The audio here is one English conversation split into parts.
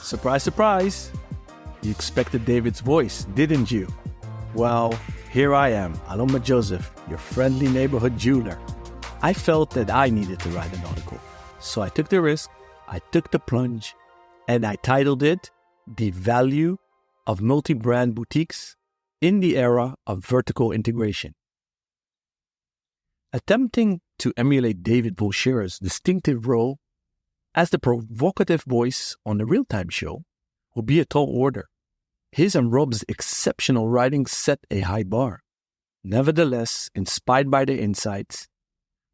Surprise, surprise! You expected David's voice, didn't you? Well, here I am, Aloma Joseph, your friendly neighborhood jeweler. I felt that I needed to write an article, so I took the risk, I took the plunge, and I titled it, The Value of Multi-Brand Boutiques in the Era of Vertical Integration. Attempting to emulate David Vollscher's distinctive role as the provocative voice on the Real-Time show will be a tall order. His and Rob's exceptional writing set a high bar. Nevertheless, inspired by their insights,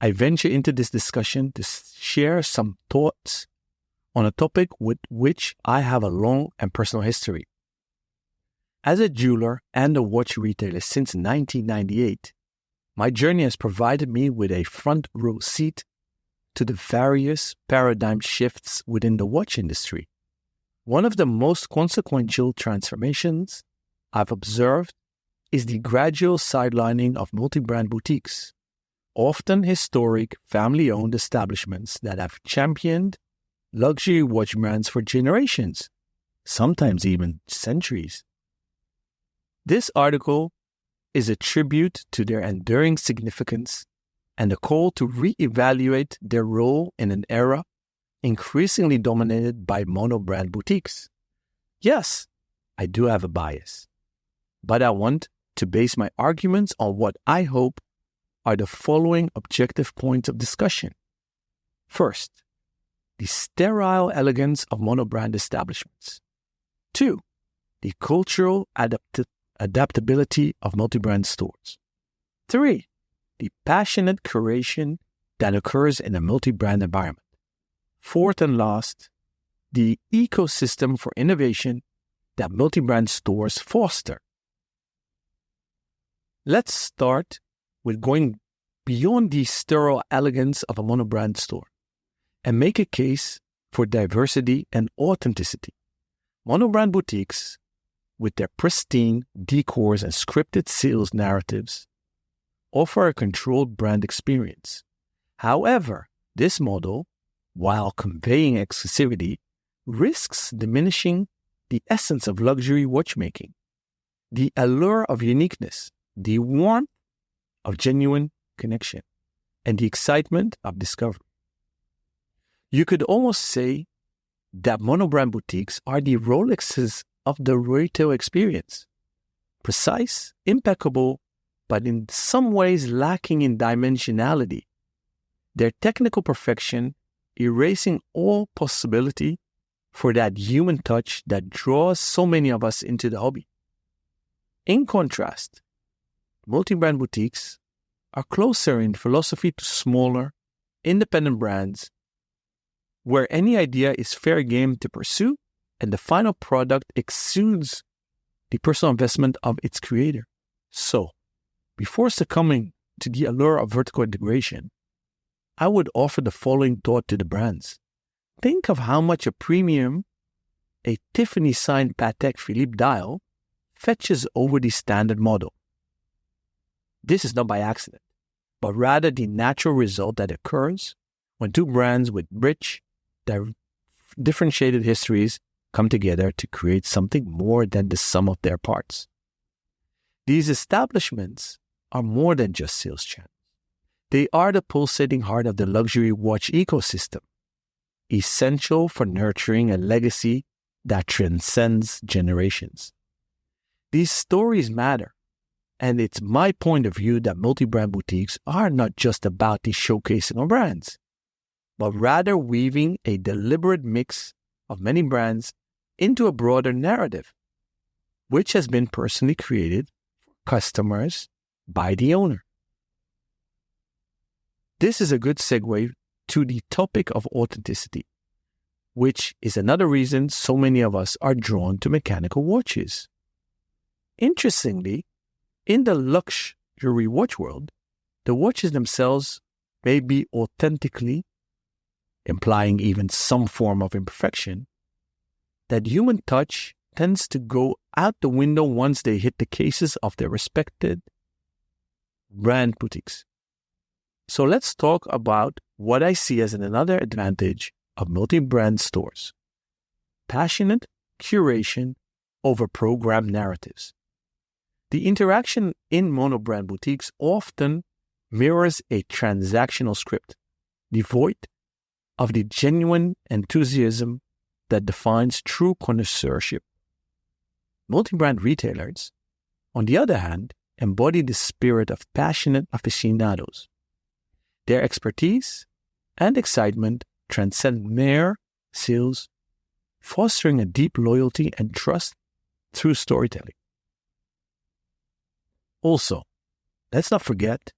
I venture into this discussion to share some thoughts on a topic with which I have a long and personal history. As a jeweler and a watch retailer since 1998, my journey has provided me with a front row seat to the various paradigm shifts within the watch industry. One of the most consequential transformations I've observed is the gradual sidelining of multi-brand boutiques, often historic family-owned establishments that have championed luxury watch brands for generations, sometimes even centuries. This article is a tribute to their enduring significance and a call to reevaluate their role in an era increasingly dominated by mono-brand boutiques. Yes, I do have a bias, but I want to base my arguments on what I hope are the following objective points of discussion. First, the sterile elegance of mono-brand establishments. 2, the cultural adaptability of multi-brand stores. 3, the passionate curation that occurs in a multi-brand environment. Fourth and last, the ecosystem for innovation that multi-brand stores foster. Let's start with going beyond the sterile elegance of a monobrand store and make a case for diversity and authenticity. Monobrand boutiques, with their pristine decors and scripted sales narratives, offer a controlled brand experience. However, this model, while conveying exclusivity, risks diminishing the essence of luxury watchmaking, the allure of uniqueness, the warmth of genuine connection, and the excitement of discovery. You could almost say that monobrand boutiques are the Rolexes of the retail experience. Precise, impeccable, but in some ways lacking in dimensionality. Their technical perfection erasing all possibility for that human touch that draws so many of us into the hobby. In contrast, multi-brand boutiques are closer in philosophy to smaller, independent brands where any idea is fair game to pursue and the final product exudes the personal investment of its creator. So, before succumbing to the allure of vertical integration, I would offer the following thought to the brands. Think of how much a premium, a Tiffany-signed Patek Philippe dial, fetches over the standard model. This is not by accident, but rather the natural result that occurs when two brands with rich, differentiated histories come together to create something more than the sum of their parts. These establishments are more than just sales channels. They are the pulsating heart of the luxury watch ecosystem, essential for nurturing a legacy that transcends generations. These stories matter, and it's my point of view that multi-brand boutiques are not just about the showcasing of brands, but rather weaving a deliberate mix of many brands into a broader narrative, which has been personally created for customers by the owner. This is a good segue to the topic of authenticity, which is another reason so many of us are drawn to mechanical watches. Interestingly, in the luxury watch world, the watches themselves may be authentically, implying even some form of imperfection, that human touch tends to go out the window once they hit the cases of their respected brand boutiques. So let's talk about what I see as another advantage of multi-brand stores. passionate curation over program narratives. The interaction in monobrand boutiques often mirrors a transactional script, devoid of the genuine enthusiasm that defines true connoisseurship. Multi-brand retailers, on the other hand, embody the spirit of passionate aficionados. Their expertise and excitement transcend mere sales, fostering a deep loyalty and trust through storytelling. Also, let's not forget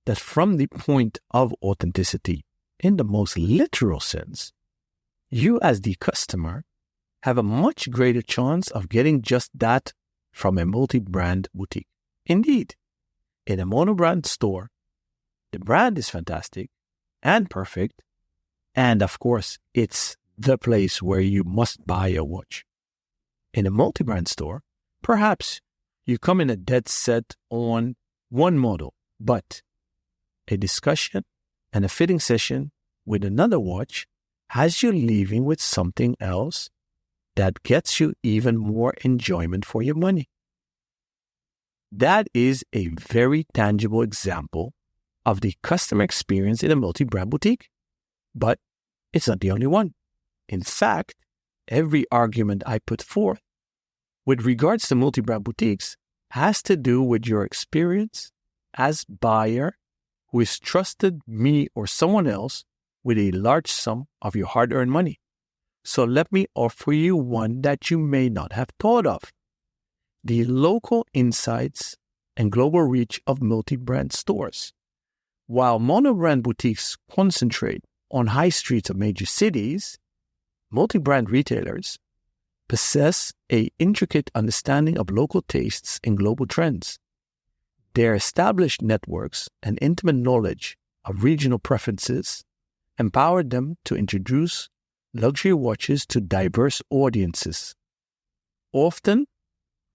that from the point of authenticity, in the most literal sense, you as the customer have a much greater chance of getting just that from a multi-brand boutique. Indeed, in a monobrand store, the brand is fantastic and perfect, and of course, it's the place where you must buy a watch. In a multi-brand store, perhaps you come in a dead set on one model, but a discussion and a fitting session with another watch has you leaving with something else that gets you even more enjoyment for your money. That is a very tangible example of the customer experience in a multi-brand boutique, but it's not the only one. In fact, every argument I put forth with regards to multi-brand boutiques has to do with your experience as buyer who has trusted me or someone else with a large sum of your hard-earned money. So let me offer you one that you may not have thought of. The local insights and global reach of multi-brand stores. While monobrand boutiques concentrate on high streets of major cities, multi-brand retailers possess an intricate understanding of local tastes and global trends. Their established networks and intimate knowledge of regional preferences empower them to introduce luxury watches to diverse audiences, often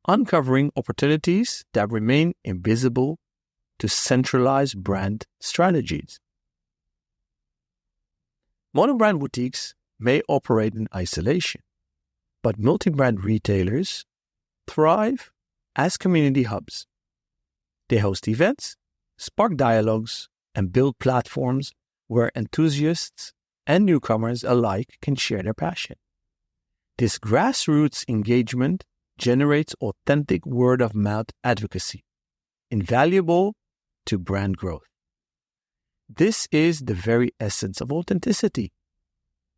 uncovering opportunities that remain invisible to centralized brand strategies. Monobrand boutiques may operate in isolation, but multi-brand retailers thrive as community hubs. They host events, spark dialogues, and build platforms where enthusiasts and newcomers alike can share their passion. This grassroots engagement generates authentic word-of-mouth advocacy, invaluable to brand growth. This is the very essence of authenticity,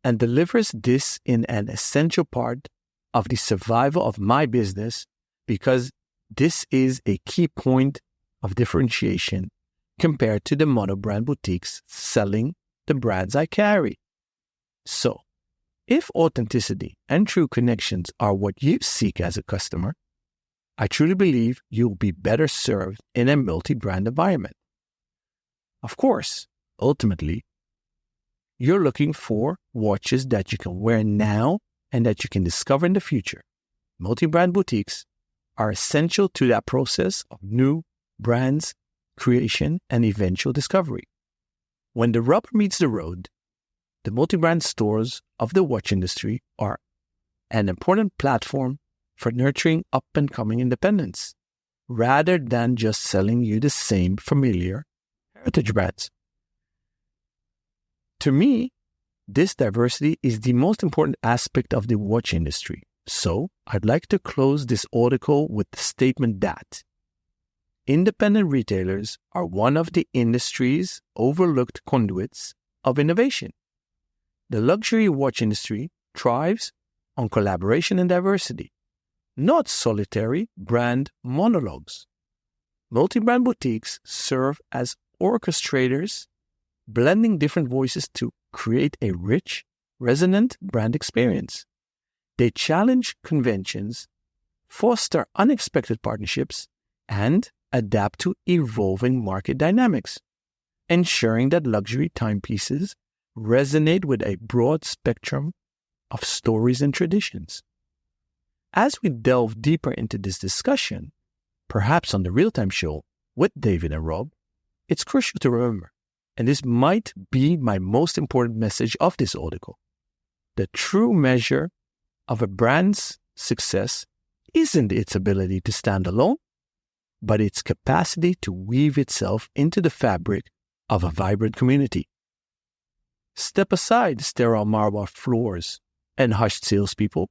and delivers this in an essential part of the survival of my business, because this is a key point of differentiation compared to the monobrand boutiques selling the brands I carry. So, if authenticity and true connections are what you seek as a customer, I truly believe you'll be better served in a multi-brand environment. Of course, ultimately, you're looking for watches that you can wear now and that you can discover in the future. Multi-brand boutiques are essential to that process of new brands creation and eventual discovery. When the rubber meets the road, the multi-brand stores of the watch industry are an important platform for nurturing up-and-coming independence, rather than just selling you the same familiar heritage brands. To me, this diversity is the most important aspect of the watch industry. So, I'd like to close this article with the statement that independent retailers are one of the industry's overlooked conduits of innovation. The luxury watch industry thrives on collaboration and diversity, not solitary brand monologues. Multi-brand boutiques serve as orchestrators, blending different voices to create a rich, resonant brand experience. They challenge conventions, foster unexpected partnerships, and adapt to evolving market dynamics, ensuring that luxury timepieces resonate with a broad spectrum of stories and traditions. As we delve deeper into this discussion, perhaps on the Real Time Show with David and Rob, it's crucial to remember, and this might be my most important message of this article, the true measure of a brand's success isn't its ability to stand alone, but its capacity to weave itself into the fabric of a vibrant community. Step aside sterile marble floors and hushed salespeople.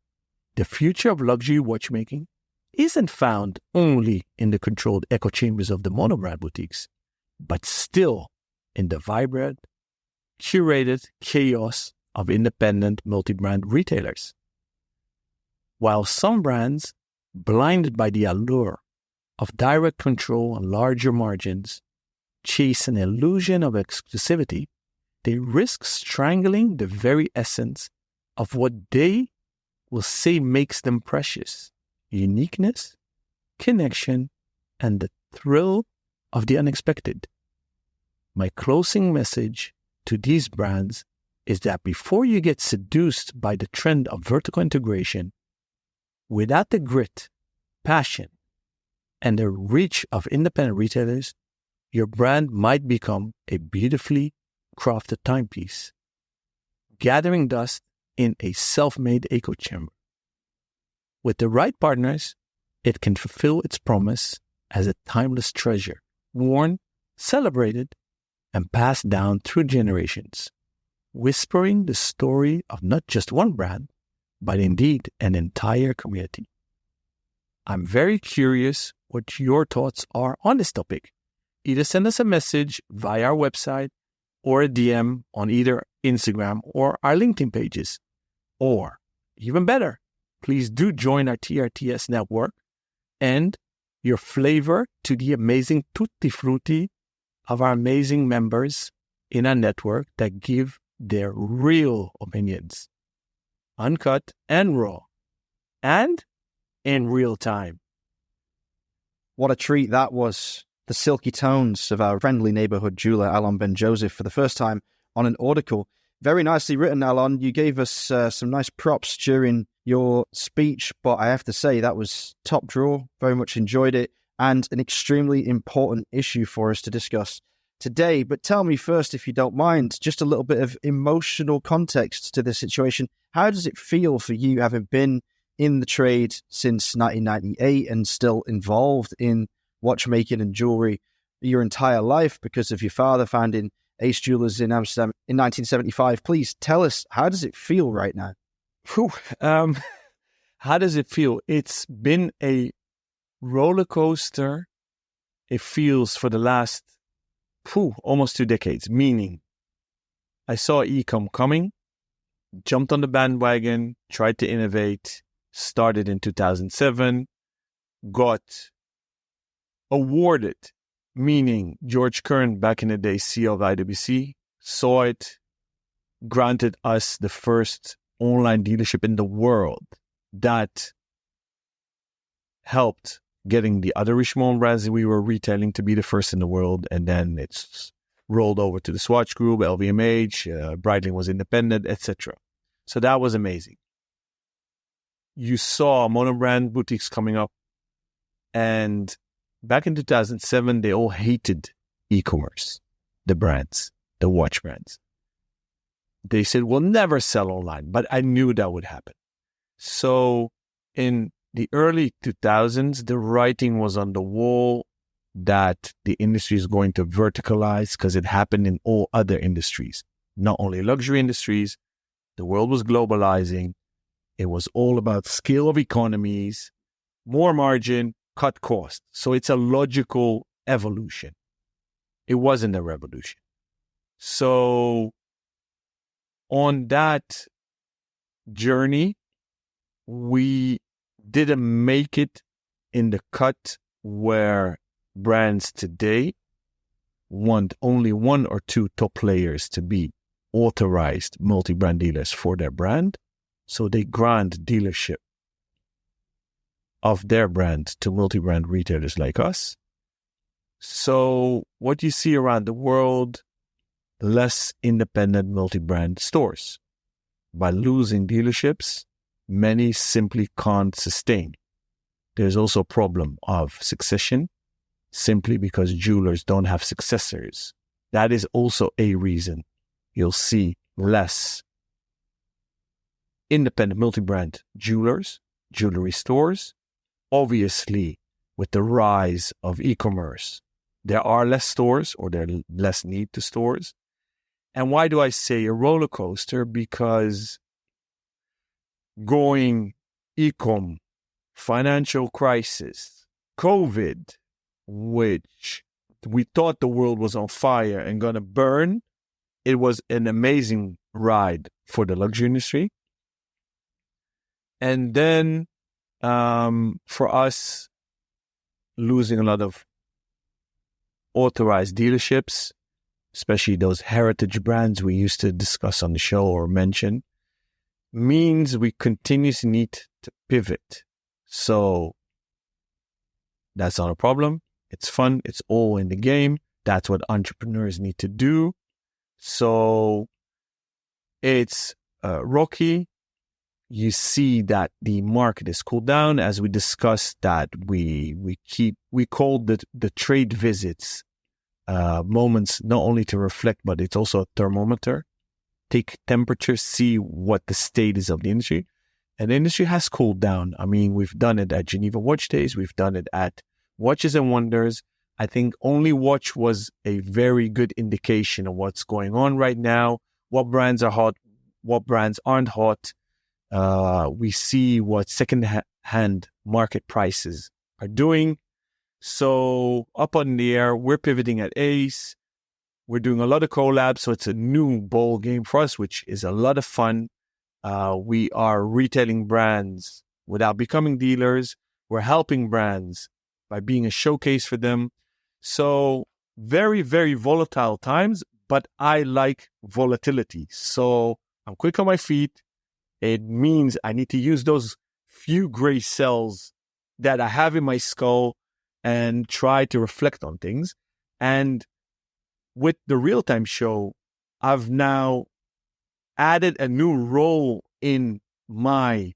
The future of luxury watchmaking isn't found only in the controlled echo chambers of the monobrand boutiques, but still in the vibrant, curated chaos of independent multi-brand retailers. While some brands, blinded by the allure of direct control and larger margins, chase an illusion of exclusivity, they risk strangling the very essence of what they will say makes them precious: uniqueness, connection, and the thrill of the unexpected. My closing message to these brands is that before you get seduced by the trend of vertical integration, without the grit, passion, and the reach of independent retailers, your brand might become a beautifully crafted timepiece, gathering dust in a self-made echo chamber. With the right partners, it can fulfill its promise as a timeless treasure, worn, celebrated, and passed down through generations, whispering the story of not just one brand, but indeed an entire community. I'm very curious what your thoughts are on this topic. Either send us a message via our website or a DM on either Instagram or our LinkedIn pages. Or, even better, please do join our TRTS network and your flavor to the amazing tutti frutti of our amazing members in our network that give their real opinions, uncut and raw, and in real time. What a treat that was. The silky tones of our friendly neighborhood jeweler, Alon Ben Joseph, for the first time on an article. Very nicely written, Alon. You gave us some nice props during your speech, but I have to say that was top drawer. Very much enjoyed it, and an extremely important issue for us to discuss today. But tell me first, if you don't mind, just a little bit of emotional context to this situation. How does it feel for you, having been in the trade since 1998 and still involved in watchmaking and jewelry your entire life because of your father founding Ace Jewelers in Amsterdam in 1975? Please tell us, how does it feel right now? How does it feel? It's been a roller coaster. It feels for the last almost 2 decades, meaning I saw e-com coming, jumped on the bandwagon, tried to innovate, started in 2007, got awarded, meaning George Kern, back in the day, CEO of IWC, saw it, granted us the first online dealership in the world that helped getting the other Richemont brands that we were retailing to be the first in the world. And then it's rolled over to the Swatch Group, LVMH, Breitling was independent, etc. So that was amazing. You saw monobrand boutiques coming up, and back in 2007, they all hated e-commerce, the brands, the watch brands. They said, we'll never sell online, but I knew that would happen. So in the early 2000s, the writing was on the wall that the industry is going to verticalize because it happened in all other industries, not only luxury industries. The world was globalizing. It was all about scale of economies, more margin, cut cost. So it's a logical evolution. It wasn't a revolution. So on that journey, we didn't make it in the cut where brands today want only 1 or 2 top players to be authorized multi-brand dealers for their brand. So they grant dealership of their brand to multi-brand retailers like us. So what you see around the world, less independent multi-brand stores. By losing dealerships, many simply can't sustain. There's also a problem of succession, simply because jewelers don't have successors. That is also a reason you'll see less independent multi-brand jewelers, jewelry stores. Obviously, with the rise of e-commerce, there are less stores, or there are less need to stores. And why do I say a roller coaster? Because going e-com, financial crisis, COVID, which we thought the world was on fire and going to burn, it was an amazing ride for the luxury industry. And then for us, losing a lot of authorized dealerships, especially those heritage brands we used to discuss on the show or mention, means we continuously need to pivot. So that's not a problem. It's fun. It's all in the game. That's what entrepreneurs need to do. So it's rocky. You see that the market is cooled down. As we discussed, that we called the trade visits moments not only to reflect, but it's also a thermometer. Take temperature, see what the state is of the industry. And the industry has cooled down. I mean, we've done it at Geneva Watch Days. We've done it at Watches and Wonders. I think Only Watch was a very good indication of what's going on right now, what brands are hot, what brands aren't hot. We see what second-hand market prices are doing. So up on the air, we're pivoting at Ace. We're doing a lot of collabs, so it's a new ball game for us, which is a lot of fun. We are retailing brands without becoming dealers. We're helping brands by being a showcase for them. So very, very volatile times, but I like volatility. So I'm quick on my feet. It means I need to use those few gray cells that I have in my skull and try to reflect on things. And with the real-time show, I've now added a new role in my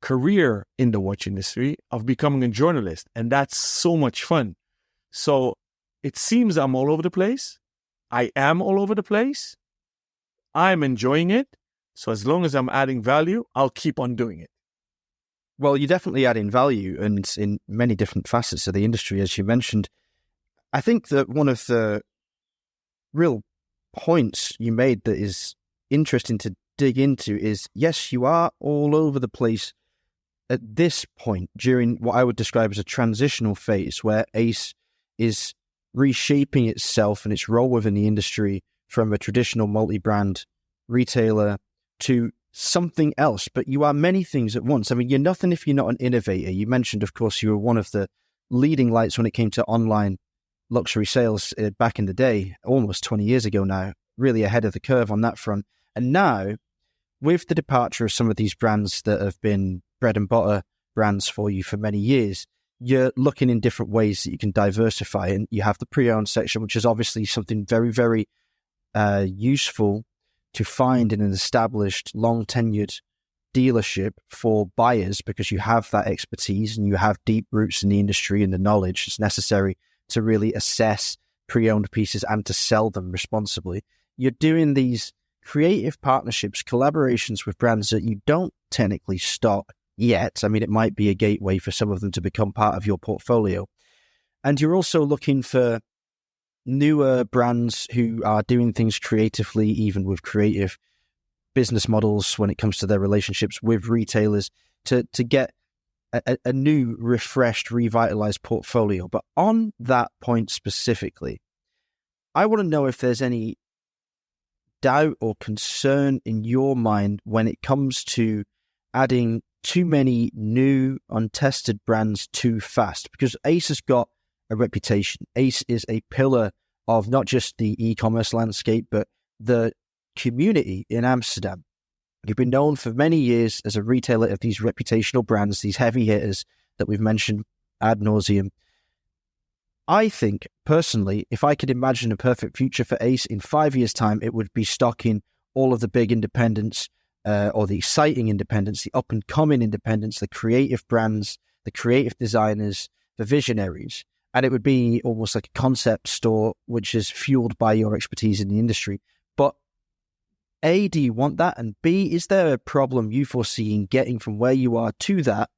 career in the watch industry of becoming a journalist. And that's so much fun. So it seems I'm all over the place. I am all over the place. I'm enjoying it. So as long as I'm adding value, I'll keep on doing it. Well, you're definitely adding value, and it's in many different facets of the industry, as you mentioned. I think that one of the real points you made that is interesting to dig into is, yes, you are all over the place at this point during what I would describe as a transitional phase where Ace is reshaping itself and its role within the industry from a traditional multi-brand retailer to something else. But you are many things at once. I mean, you're nothing if you're not an innovator. You mentioned, of course, you were one of the leading lights when it came to online luxury sales back in the day, almost 20 years ago now, really ahead of the curve on that front. And now, with the departure of some of these brands that have been bread and butter brands for you for many years, you're looking in different ways that you can diversify. And you have the pre-owned section, which is obviously something very, very useful to find in an established, long-tenured dealership for buyers, because you have that expertise and you have deep roots in the industry and the knowledge that's necessary to really assess pre-owned pieces and to sell them responsibly. You're doing these creative partnerships, collaborations with brands that you don't technically stock yet. I mean, it might be a gateway for some of them to become part of your portfolio. And you're also looking for newer brands who are doing things creatively, even with creative business models when it comes to their relationships with retailers, to get a new, refreshed, revitalized portfolio. But on that point specifically, I want to know if there's any doubt or concern in your mind when it comes to adding too many new, untested brands too fast, because Ace has got a reputation. Ace is a pillar of not just the e-commerce landscape, but the community in Amsterdam. You've been known for many years as a retailer of these reputational brands, these heavy hitters that we've mentioned ad nauseum. I think, personally, if I could imagine a perfect future for Ace in 5 years' time, it would be stocking all of the big independents, or the exciting independents, the up-and-coming independents, the creative brands, the creative designers, the visionaries. And it would be almost like a concept store, which is fueled by your expertise in the industry. But A, do you want that? And B, is there a problem you foresee in getting from where you are to that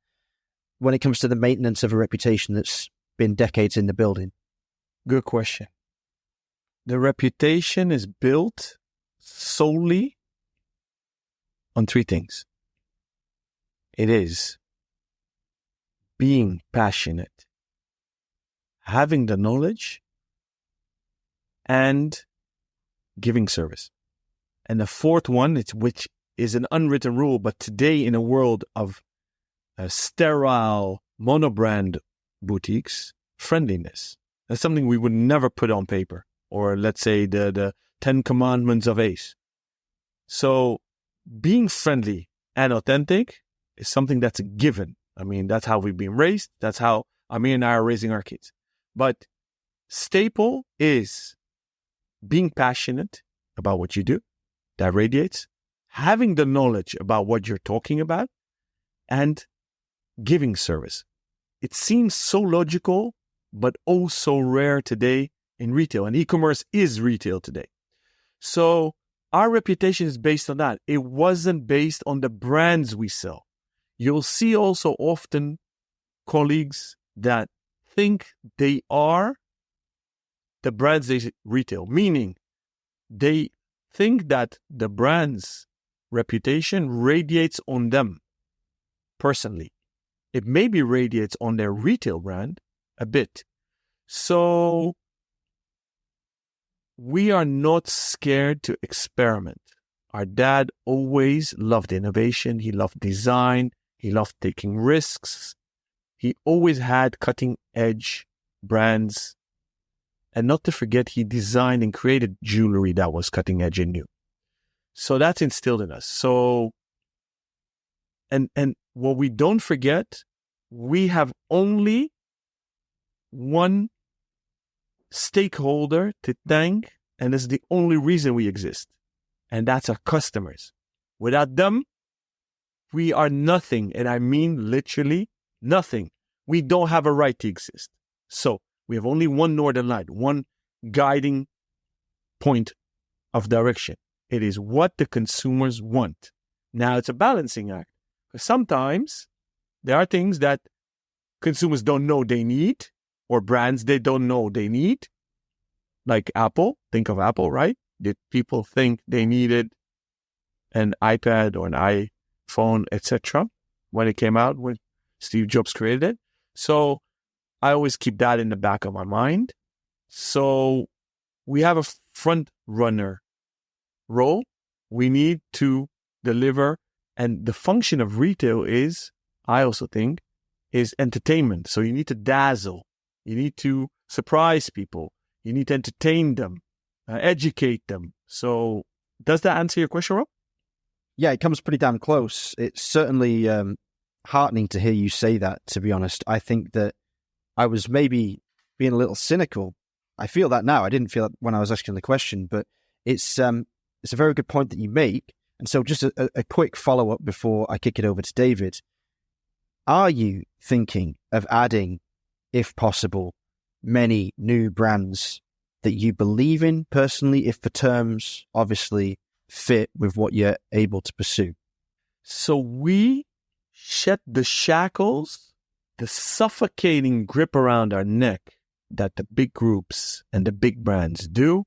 when it comes to the maintenance of a reputation that's been decades in the building? Good question. The reputation is built solely on three things. It is being passionate, having the knowledge, and giving service. And the fourth one, which is an unwritten rule, but today in a world of sterile monobrand boutiques, friendliness. That's something we would never put on paper, or let's say the 10 commandments of ACE. So being friendly and authentic is something that's a given. I mean, that's how we've been raised. That's how Amir and I are raising our kids. But staple is being passionate about what you do. That radiates. Having the knowledge about what you're talking about and giving service. It seems so logical, but oh so rare today in retail. And e-commerce is retail today. So our reputation is based on that. It wasn't based on the brands we sell. You'll see also often colleagues that think they are the brands they retail, meaning they think that the brand's reputation radiates on them personally. It maybe radiates on their retail brand a bit. So we are not scared to experiment. Our dad always loved innovation. He loved design. He loved taking risks. He always had cutting edge brands. And not to forget, he designed and created jewelry that was cutting edge and new. So that's instilled in us. So, and what we don't forget, we have only one stakeholder to thank, and it's the only reason we exist. And that's our customers. Without them, we are nothing. And I mean literally nothing. We don't have a right to exist. So we have only one northern light, one guiding point of direction. It is what the consumers want. Now, it's a balancing act. Because sometimes there are things that consumers don't know they need, or brands they don't know they need. Like Apple. Think of Apple, right? Did people think they needed an iPad or an iPhone, etc. when it came out, when Steve Jobs created it? So I always keep that in the back of my mind. So we have a front runner role. We need to deliver. And the function of retail is, I also think, is entertainment. So you need to dazzle. You need to surprise people. You need to entertain them, educate them. So does that answer your question, Rob? Yeah, it comes pretty damn close. It's certainly heartening to hear you say that, to be honest. I think that I was maybe being a little cynical. I feel that now. I didn't feel that when I was asking the question, but it's a very good point that you make. And so just a quick follow-up before I kick it over to David. Are you thinking of adding, if possible, many new brands that you believe in personally, if the terms obviously fit with what you're able to pursue? So we shed the shackles, the suffocating grip around our neck that the big groups and the big brands do.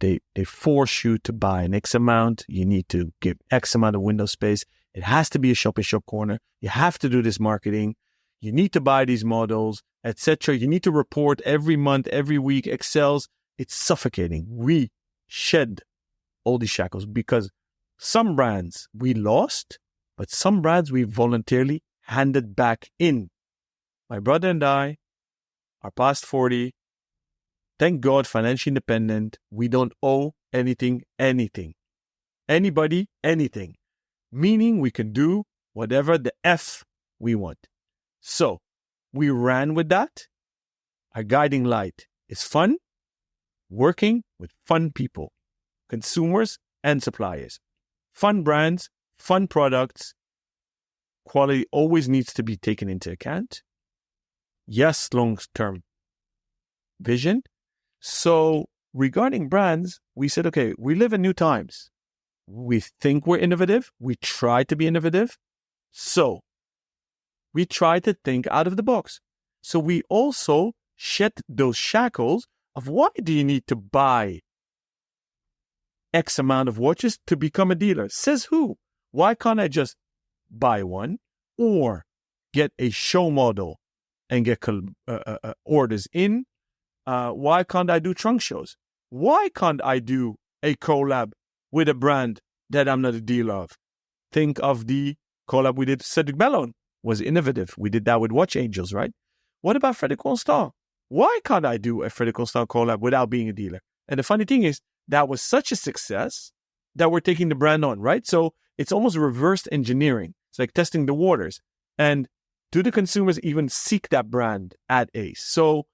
They force you to buy an X amount. You need to give X amount of window space. It has to be a shop-in-shop corner. You have to do this marketing. You need to buy these models, etc. You need to report every month, every week, Excels. It's suffocating. We shed all these shackles because some brands we lost, but some brands we voluntarily handed back in. My brother and I are past 40. Thank God, financially independent. We don't owe anything. Anybody, anything. Meaning we can do whatever the F we want. So we ran with that. Our guiding light is fun, working with fun people, consumers and suppliers. Fun brands, fun products. Quality always needs to be taken into account. Yes, long-term vision. So regarding brands, we said, okay, we live in new times. we think we're innovative. We try to be innovative. So we try to think out of the box. So we also shed those shackles of why do you need to buy X amount of watches to become a dealer? Says who? Why can't I just buy one or get a show model and get orders in? Why can't I do trunk shows? Why can't I do a collab with a brand that I'm not a dealer of? Think of the collab we did with Cedric Bellon. Was innovative. We did that with Watch Angels, right? What about Frederic Constant? Why can't I do a Frederic Constant collab without being a dealer? And the funny thing is, that was such a success that we're taking the brand on, right? So it's almost reverse engineering. It's like testing the waters. And do the consumers even seek that brand at Ace? So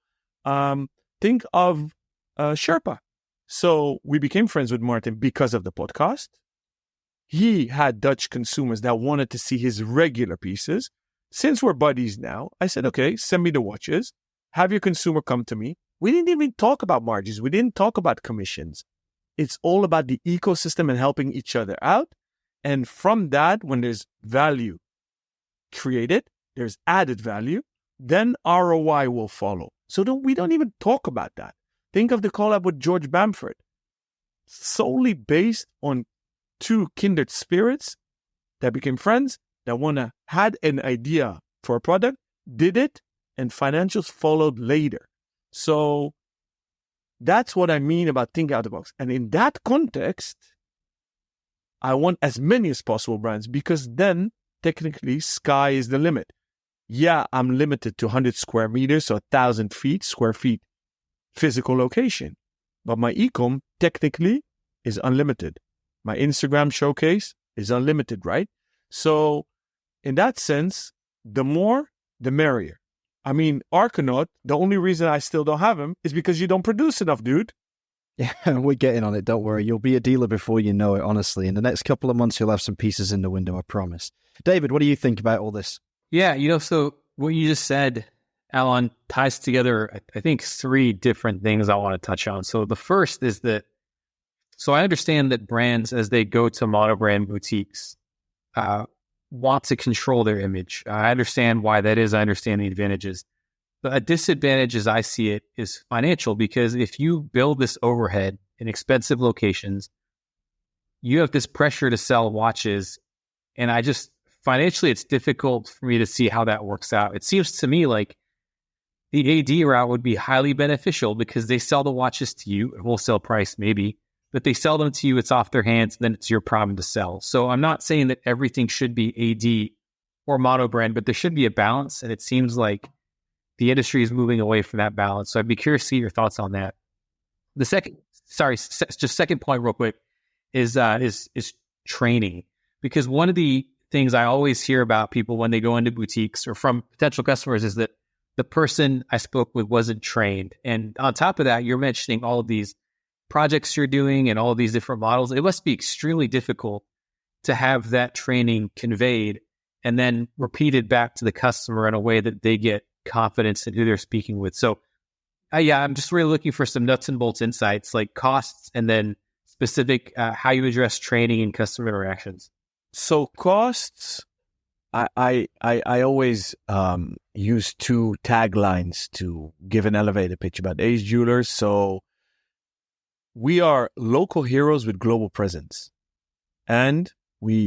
think of Sherpa. So we became friends with Martin because of the podcast. He had Dutch consumers that wanted to see his regular pieces. Since we're buddies now, I said, okay, send me the watches. Have your consumer come to me. We didn't even talk about margins. We didn't talk about commissions. It's all about the ecosystem and helping each other out. And from that, when there's value created, there's added value, then ROI will follow. So we don't even talk about that. Think of the collab with George Bamford. Solely based on two kindred spirits that became friends, that had an idea for a product, did it, and financials followed later. So that's what I mean about think out of the box. And in that context, I want as many as possible brands because then technically sky is the limit. Yeah, I'm limited to 100 square meters, so 1,000 square feet physical location. But my e-com technically is unlimited. My Instagram showcase is unlimited, right? So in that sense, the more, the merrier. I mean, Archanaut, the only reason I still don't have him is because you don't produce enough, dude. Yeah, we're getting on it. Don't worry. You'll be a dealer before you know it, honestly. In the next couple of months, you'll have some pieces in the window, I promise. David, what do you think about all this? Yeah, so what you just said, Alon, ties together, I think, three different things I want to touch on. So the first is that, so I understand that brands, as they go to monobrand boutiques, want to control their image. I understand why that is. I understand the advantages. But a disadvantage, as I see it, is financial, because if you build this overhead in expensive locations, you have this pressure to sell watches. And financially, it's difficult for me to see how that works out. It seems to me like the AD route would be highly beneficial because they sell the watches to you at wholesale price, maybe, but they sell them to you, it's off their hands, and then it's your problem to sell. So I'm not saying that everything should be AD or monobrand, but there should be a balance. And it seems like the industry is moving away from that balance. So I'd be curious to see your thoughts on that. The second point real quick is training. Because one of the things I always hear about people when they go into boutiques or from potential customers is that the person I spoke with wasn't trained. And on top of that, you're mentioning all of these projects you're doing and all of these different models. It must be extremely difficult to have that training conveyed and then repeated back to the customer in a way that they get confidence in who they're speaking with. So I'm just really looking for some nuts and bolts insights, like costs and then specific how you address training and customer interactions. So costs, I always use two taglines to give an elevator pitch about Ace Jewelers. So we are local heroes with global presence. And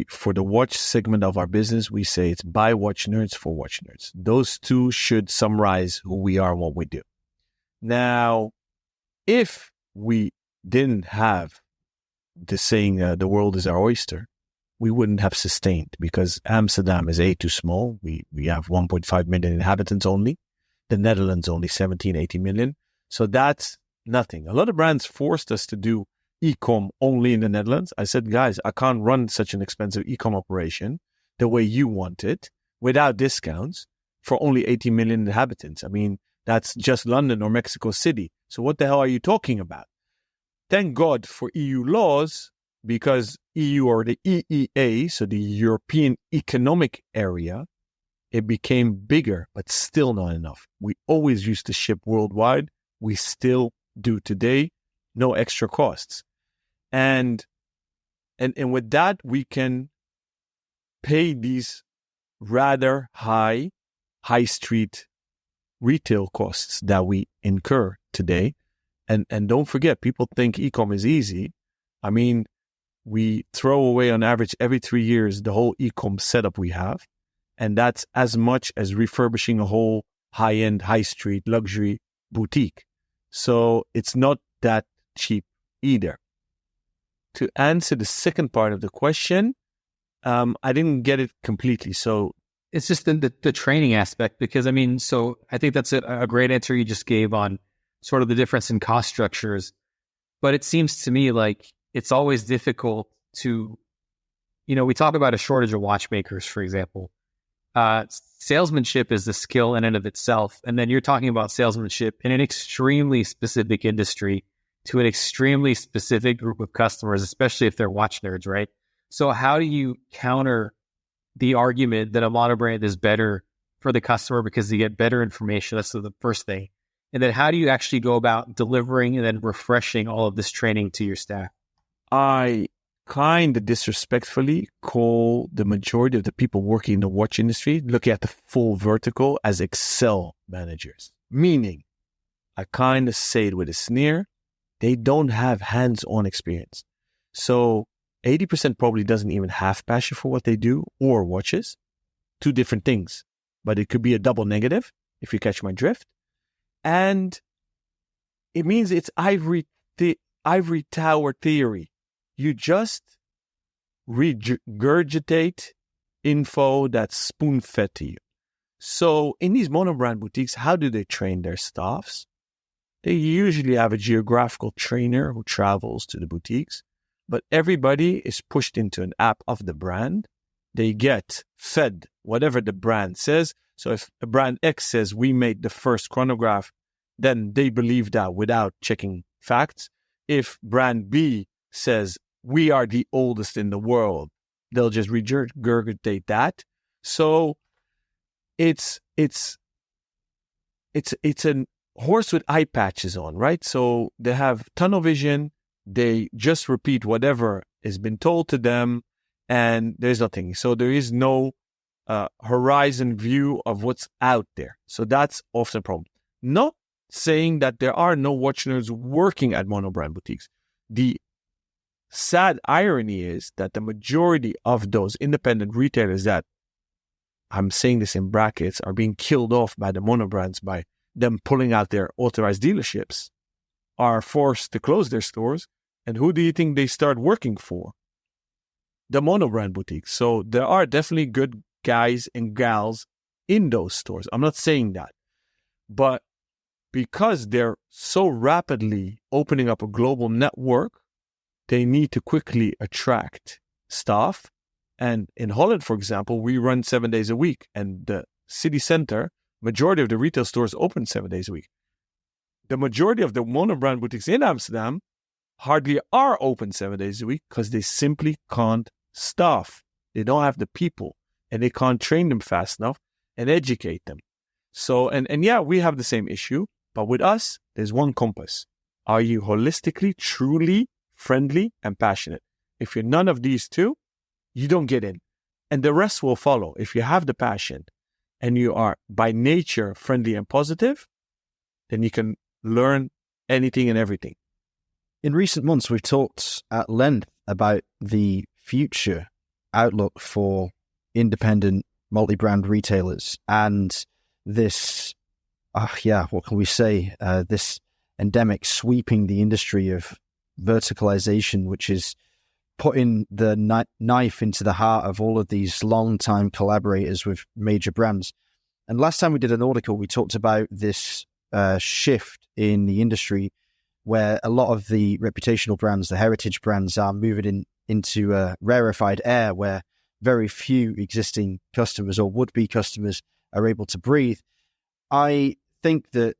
for the watch segment of our business, we say it's by watch nerds for watch nerds. Those two should summarize who we are and what we do. Now, if we didn't have the saying, the world is our oyster, we wouldn't have sustained, because Amsterdam is too small. We have 1.5 million inhabitants only. The Netherlands only 17, 18 million. So that's nothing. A lot of brands forced us to do e-com only in the Netherlands. I said, guys, I can't run such an expensive e-com operation the way you want it without discounts for only 18 million inhabitants. I mean, that's just London or Mexico City. So what the hell are you talking about? Thank God for EU laws, because EU, or the EEA, so the European Economic Area, it became bigger, but still not enough. We always used to ship worldwide. We still do today. No extra costs. And And with that, we can pay these rather high street retail costs that we incur today. And don't forget, people think e-com is easy. I mean, we throw away on average every 3 years the whole e-com setup we have. And that's as much as refurbishing a whole high-end, high-street, luxury boutique. So it's not that cheap either. To answer the second part of the question, I didn't get it completely. So it's just the training aspect, because I mean, so I think that's a great answer you just gave on sort of the difference in cost structures. But it seems to me like it's always difficult to, we talk about a shortage of watchmakers, for example. Salesmanship is the skill in and of itself. And then you're talking about salesmanship in an extremely specific industry to an extremely specific group of customers, especially if they're watch nerds, right? So how do you counter the argument that a monobrand is better for the customer because you get better information? That's the first thing. And then how do you actually go about delivering and then refreshing all of this training to your staff? I kind of disrespectfully call the majority of the people working in the watch industry, looking at the full vertical, as Excel managers. Meaning, I kind of say it with a sneer, they don't have hands-on experience. So 80% probably doesn't even have passion for what they do or watches. Two different things. But it could be a double negative, if you catch my drift. And it means it's ivory tower theory. You just regurgitate info that's spoon-fed to you. So in these monobrand boutiques, how do they train their staffs? They usually have a geographical trainer who travels to the boutiques, but everybody is pushed into an app of the brand. They get fed whatever the brand says. So if a brand X says we made the first chronograph, then they believe that without checking facts. If brand B says we are the oldest in the world, they'll just regurgitate that. So it's a horse with eye patches on, right? So they have tunnel vision. They just repeat whatever has been told to them, and there's nothing. So there is no horizon view of what's out there. So that's often a problem. Not saying that there are no watch nerds working at monobrand boutiques. The sad irony is that the majority of those independent retailers that, I'm saying this in brackets, are being killed off by the monobrands by them pulling out their authorized dealerships, are forced to close their stores. And who do you think they start working for? The monobrand boutiques. So there are definitely good guys and gals in those stores. I'm not saying that. But because they're so rapidly opening up a global network, they need to quickly attract staff. And in Holland, for example, we run 7 days a week. And the city center, majority of the retail stores open 7 days a week. The majority of the monobrand boutiques in Amsterdam hardly are open 7 days a week because they simply can't staff. They don't have the people, and they can't train them fast enough and educate them. So, and yeah, we have the same issue, but with us, there's one compass. Are you holistically, truly friendly and passionate? If you're none of these two, you don't get in. And the rest will follow. If you have the passion and you are by nature friendly and positive, then you can learn anything and everything. In recent months, we've talked at length about the future outlook for independent multi-brand retailers and this, what can we say? This endemic sweeping the industry of verticalization, which is putting the knife into the heart of all of these long-time collaborators with major brands. And last time we did an article, we talked about this shift in the industry where a lot of the reputational brands, the heritage brands, are moving into a rarefied air where very few existing customers or would-be customers are able to breathe. I think that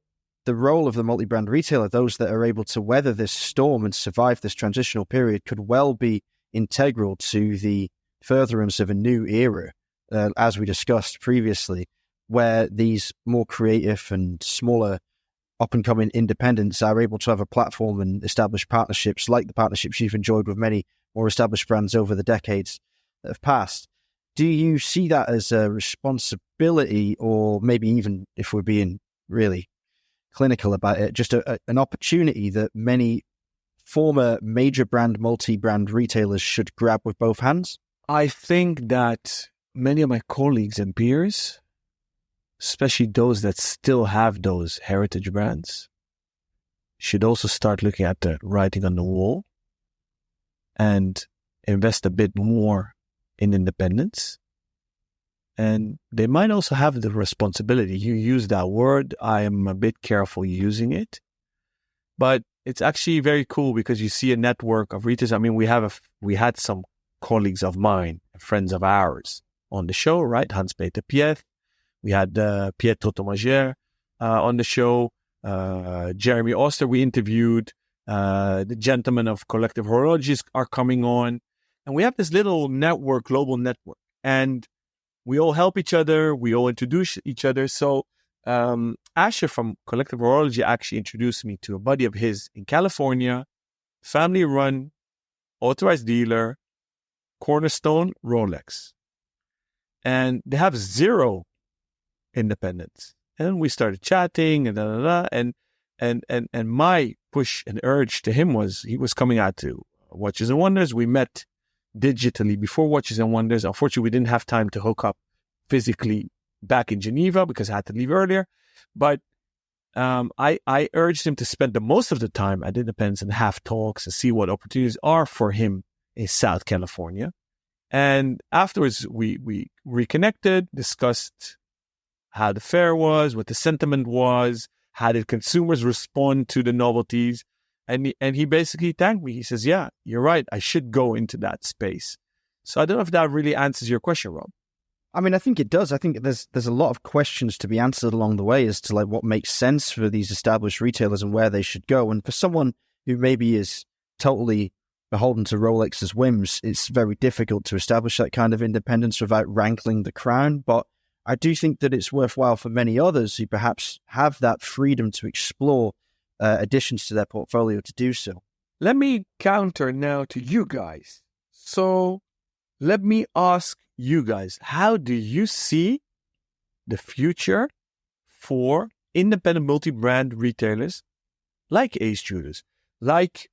the role of the multi-brand retailer, those that are able to weather this storm and survive this transitional period, could well be integral to the furtherance of a new era, as we discussed previously, where these more creative and smaller up-and-coming independents are able to have a platform and establish partnerships like the partnerships you've enjoyed with many more established brands over the decades that have passed. Do you see that as a responsibility, or maybe even, if we're being really clinical about it, just an opportunity that many former major brand, multi-brand retailers should grab with both hands? I think that many of my colleagues and peers, especially those that still have those heritage brands, should also start looking at the writing on the wall and invest a bit more in independence. And they might also have the responsibility. You use that word. I am a bit careful using it. But it's actually very cool because you see a network of retailers. I mean, we had some colleagues of mine, friends of ours on the show, right? Hans-Peter Piet. We had Pietro Tomajer on the show. Jeremy Oster we interviewed. The gentlemen of Collective Horologists are coming on. And we have this little network, global network. And we all help each other. We all introduce each other. So Asher from Collective Horology actually introduced me to a buddy of his in California, family-run, authorized dealer, Cornerstone Rolex. And they have zero independence. And we started chatting and and my push and urge to him was, he was coming out to Watches and Wonders. We met digitally before Watches and Wonders. Unfortunately, we didn't have time to hook up physically back in Geneva because I had to leave earlier. But I urged him to spend the most of the time at Independence and have talks and see what opportunities are for him in South California. And afterwards, we reconnected, discussed how the fair was, what the sentiment was, how did consumers respond to the novelties. And he basically thanked me. He says, yeah, you're right. I should go into that space. So I don't know if that really answers your question, Rob. I mean, I think it does. I think there's a lot of questions to be answered along the way as to like what makes sense for these established retailers and where they should go. And for someone who maybe is totally beholden to Rolex's whims, it's very difficult to establish that kind of independence without rankling the crown. But I do think that it's worthwhile for many others who perhaps have that freedom to explore additions to their portfolio to do so. Let me counter now to you guys. So let me ask you guys, how do you see the future for independent multi-brand retailers like Ace Jewelers, like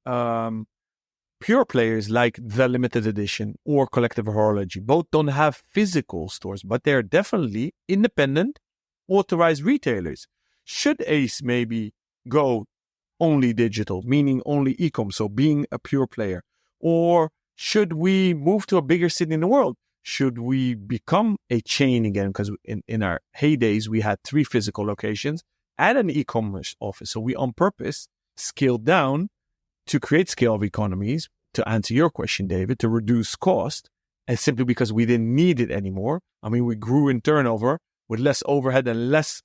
pure players like The Limited Edition or Collective Horology? Both don't have physical stores, but they're definitely independent, authorized retailers. Should Ace maybe go only digital, meaning only e-com, so being a pure player? Or should we move to a bigger city in the world? Should we become a chain again? Because in our heydays, we had 3 physical locations and an e-commerce office. So we on purpose scaled down to create scale of economies, to answer your question, David, to reduce cost, and simply because we didn't need it anymore. I mean, we grew in turnover with less overhead and less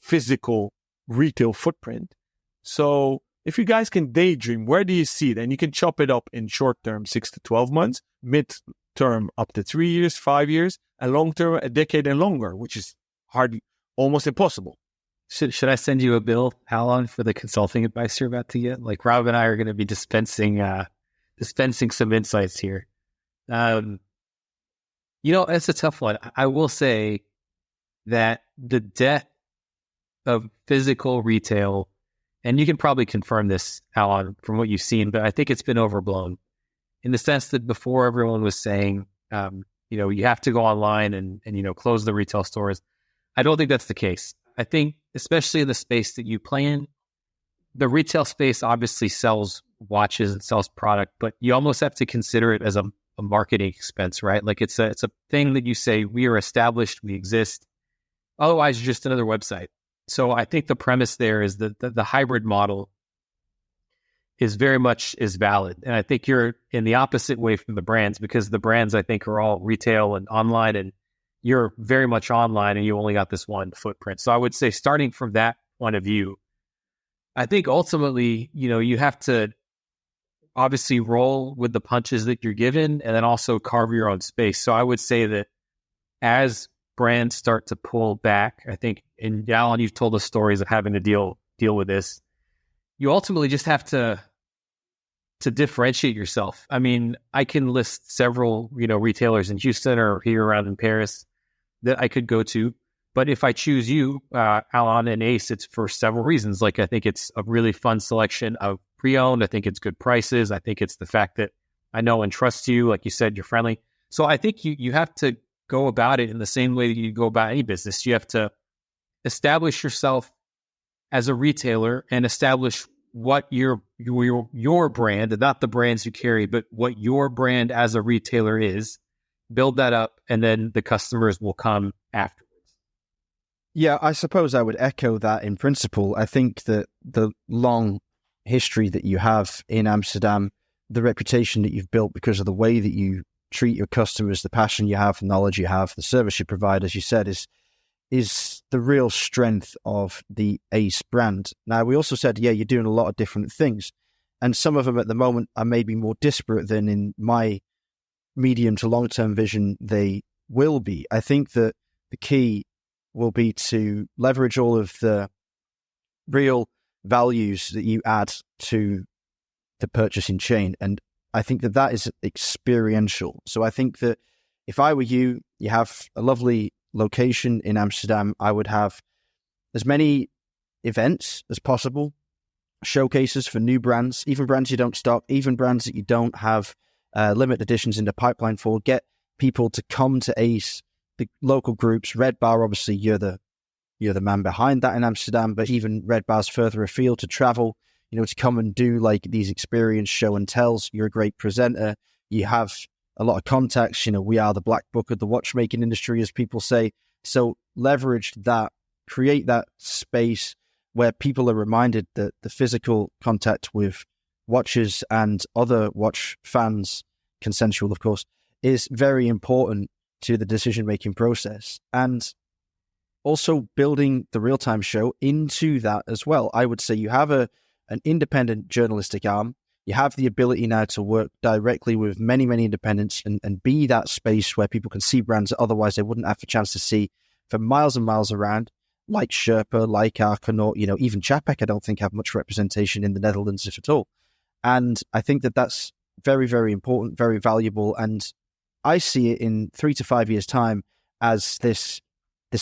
physical retail footprint. So if you guys can daydream, where do you see it? And you can chop it up in short term, 6 to 12 months, mid-term up to 3 years, 5 years, and long-term, a decade and longer, which is hardly, almost impossible. Should I send you a bill, Alon, for the consulting advice you're about to get? Like, Rob and I are going to be dispensing some insights here. It's a tough one. I will say that the death of physical retail, and you can probably confirm this, Alon, from what you've seen, but I think it's been overblown in the sense that before everyone was saying, you have to go online and close the retail stores. I don't think that's the case. I think, especially in the space that you play in, the retail space obviously sells watches and sells product, but you almost have to consider it as a marketing expense, right? Like it's a thing that you say, we are established, we exist. Otherwise, you're just another website. So I think the premise there is that the hybrid model is very much valid. And I think you're in the opposite way from the brands, because the brands, I think, are all retail and online, and you're very much online and you only got this one footprint. So I would say, starting from that point of view, I think ultimately, you have to obviously roll with the punches that you're given and then also carve your own space. So I would say that as brands start to pull back, I think, and Alon, you've told us stories of having to deal with this. You ultimately just have to to differentiate yourself. I mean, I can list several, retailers in Houston or here around in Paris that I could go to. But if I choose you, Alon and Ace, it's for several reasons. Like, I think it's a really fun selection of pre-owned. I think it's good prices. I think it's the fact that I know and trust you. Like you said, you're friendly. So I think you have to go about it in the same way that you go about any business. You have to establish yourself as a retailer and establish what your brand, and not the brands you carry, but what your brand as a retailer is. Build that up, and then the customers will come afterwards. Yeah, I suppose I would echo that in principle. I think that the long history that you have in Amsterdam, the reputation that you've built because of the way that you treat your customers, the passion you have, the knowledge you have, the service you provide, as you said, is the real strength of the Ace brand. Now, we also said, yeah, you're doing a lot of different things, and some of them at the moment are maybe more disparate than in my medium to long-term vision they will be. I think that the key will be to leverage all of the real values that you add to the purchasing chain. And I think that that is experiential. So I think that if I were you, you have a lovely location in Amsterdam, I would have as many events as possible, showcases for new brands, even brands you don't stock, even brands that you don't have limited editions in the pipeline for. Get people to come to Ace, the local groups. Red Bar, obviously, you're the man behind that in Amsterdam, but even Red Bar's further afield to travel, to come and do like these experience show and tells. You're a great presenter. You have a lot of contacts. We are the black book of the watchmaking industry, as people say. So leverage that, create that space where people are reminded that the physical contact with watches and other watch fans, consensual, of course, is very important to the decision-making process. And also building the real-time show into that as well. I would say you have an independent journalistic arm. You have the ability now to work directly with many, many independents and be that space where people can see brands that otherwise they wouldn't have a chance to see for miles and miles around, like Sherpa, like Arcanaut, even Chapek, I don't think have much representation in the Netherlands, if at all. And I think that that's very, very important, very valuable. And I see it in 3 to 5 years' time as this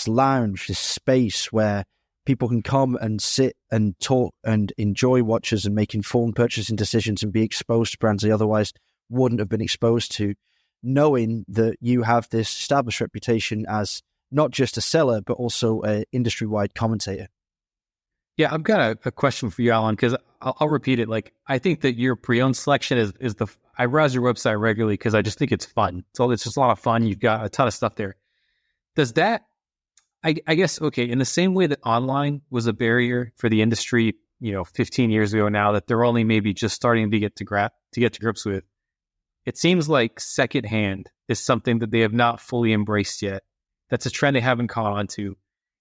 lounge, this space where people can come and sit and talk and enjoy watches and make informed purchasing decisions and be exposed to brands they otherwise wouldn't have been exposed to, knowing that you have this established reputation as not just a seller, but also an industry-wide commentator. Yeah, I've got a question for you, Alon, because I'll repeat it. Like, I think that your pre-owned selection is I browse your website regularly because I just think it's fun. So it's just a lot of fun. You've got a ton of stuff there. Does that, I guess, okay, in the same way that online was a barrier for the industry, 15 years ago now, that they're only maybe just starting to get to grips with, it seems like secondhand is something that they have not fully embraced yet. That's a trend they haven't caught on to.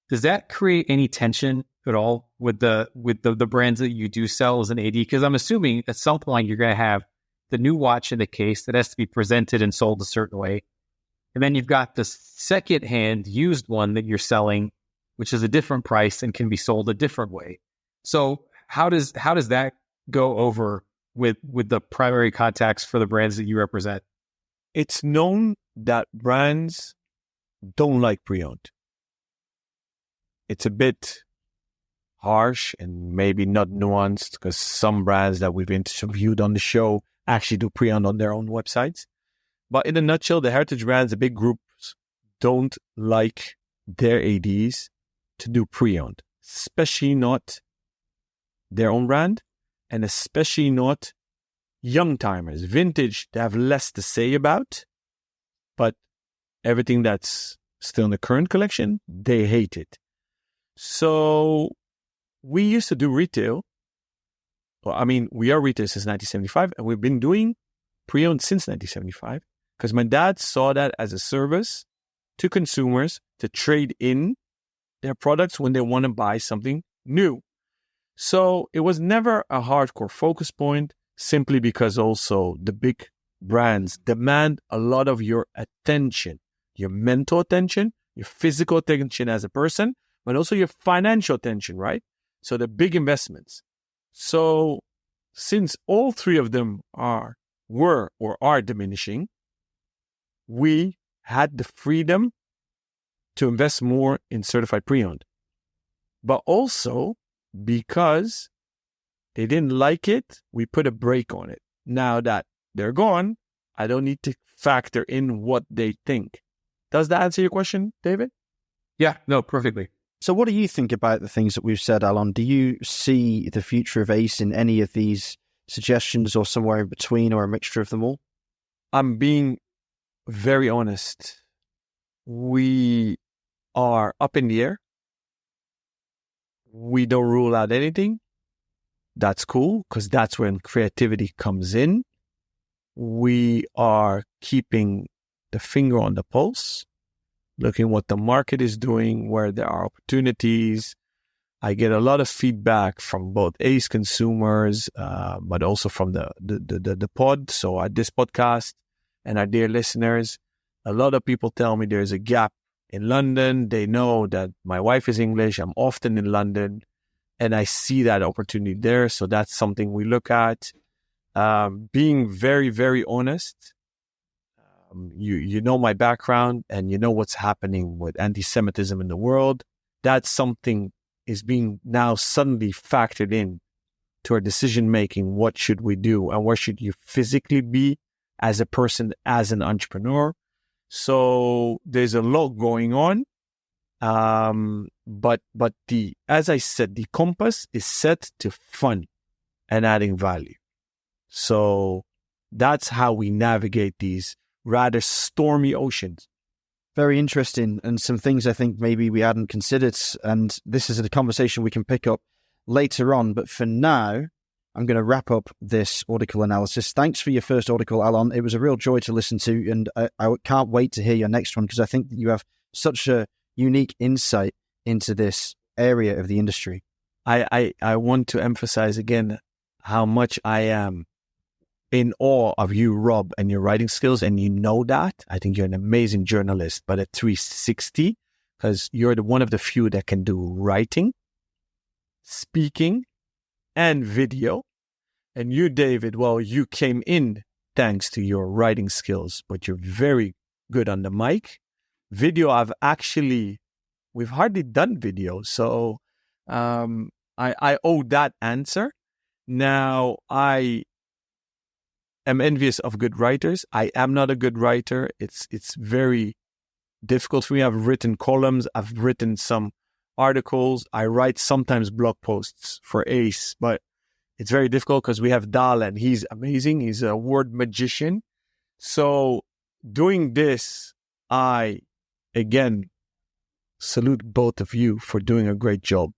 Does that create any tension at all with the brands that you do sell as an AD? Because I'm assuming at some point you're going to have the new watch in the case that has to be presented and sold a certain way. And then you've got this secondhand used one that you're selling, which is a different price and can be sold a different way. So how does that go over with the primary contacts for the brands that you represent? It's known that brands don't like pre-owned. It's a bit harsh and maybe not nuanced because some brands that we've interviewed on the show actually do pre-owned on their own websites. But in a nutshell, the heritage brands, the big groups, don't like their ADs to do pre-owned, especially not their own brand and especially not young timers. Vintage, they have less to say about, but everything that's still in the current collection, they hate it. So we used to do retail. Well, I mean, we are retail since 1975, and we've been doing pre-owned since 1975 because my dad saw that as a service to consumers to trade in their products when they want to buy something new. So it was never a hardcore focus point, simply because also the big brands demand a lot of your attention, your mental attention, your physical attention as a person, but also your financial attention, right? So the big investments. So since all three of them were or are diminishing, we had the freedom to invest more in certified pre-owned. But also, because they didn't like it, we put a brake on it. Now that they're gone, I don't need to factor in what they think. Does that answer your question, David? Yeah, no, perfectly. So what do you think about the things that we've said, Alon? Do you see the future of Ace in any of these suggestions or somewhere in between or a mixture of them all? I'm being very honest. We are up in the air. We don't rule out anything. That's cool, because that's when creativity comes in. We are keeping the finger on the pulse, looking what the market is doing, where there are opportunities. I get a lot of feedback from both Ace consumers, but also from the pod. So at this podcast and our dear listeners, a lot of people tell me there's a gap in London. They know that my wife is English. I'm often in London, and I see that opportunity there. So that's something we look at. Being very, very honest. You know my background, and you know what's happening with anti-Semitism in the world. That's something is being now suddenly factored in to our decision-making. What should we do, and where should you physically be as a person, as an entrepreneur? So there's a lot going on. But as I said, the compass is set to fun and adding value. So that's how we navigate these rather stormy oceans. Very interesting, and some things I think maybe we hadn't considered, and this is a conversation we can pick up later on. But for now, I'm going to wrap up this article analysis. Thanks for your first article, Alon. It was a real joy to listen to, and I can't wait to hear your next one, because I think that you have such a unique insight into this area of the industry. I want to emphasize again how much I am in awe of you, Rob, and your writing skills, and you know that. I think you're an amazing journalist, but at 360, because you're one of the few that can do writing, speaking, and video. And you, David, well, you came in thanks to your writing skills, but you're very good on the mic. Video, we've hardly done video, so I owe that answer. Now, I am envious of good writers. I am not a good writer. It's very difficult for me. I've written columns. I've written some articles. I write sometimes blog posts for Ace, but it's very difficult because we have Dal, and he's amazing. He's a word magician. So doing this, I, again, salute both of you for doing a great job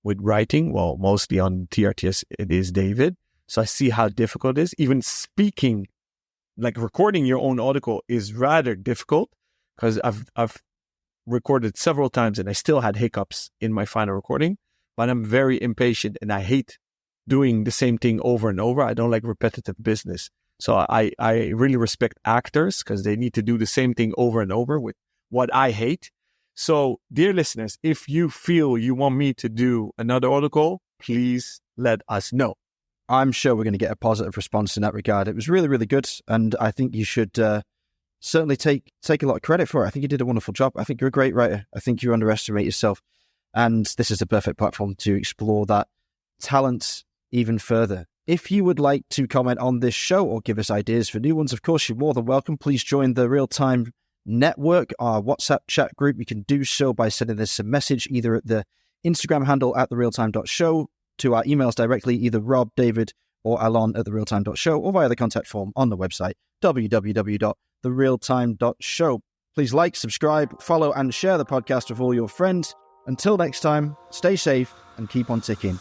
with writing. Well, mostly on TRTS, it is David. So I see how difficult it is. Even speaking, like recording your own article, is rather difficult, because I've recorded several times and I still had hiccups in my final recording. But I'm very impatient, and I hate doing the same thing over and over. I don't like repetitive business. So I really respect actors, because they need to do the same thing over and over with what I hate. So, dear listeners, if you feel you want me to do another article, please let us know. I'm sure we're going to get a positive response in that regard. It was really, really good, and I think you should certainly take a lot of credit for it. I think you did a wonderful job. I think you're a great writer. I think you underestimate yourself, and this is the perfect platform to explore that talent even further. If you would like to comment on this show or give us ideas for new ones, of course, you're more than welcome. Please join the Real Time Network, our WhatsApp chat group. You can do so by sending us a message either at the Instagram handle at therealtime.show, to our emails directly, either Rob, David, or Alon at therealtime.show, or via the contact form on the website, www.therealtime.show. Please like, subscribe, follow, and share the podcast with all your friends. Until next time, stay safe and keep on ticking.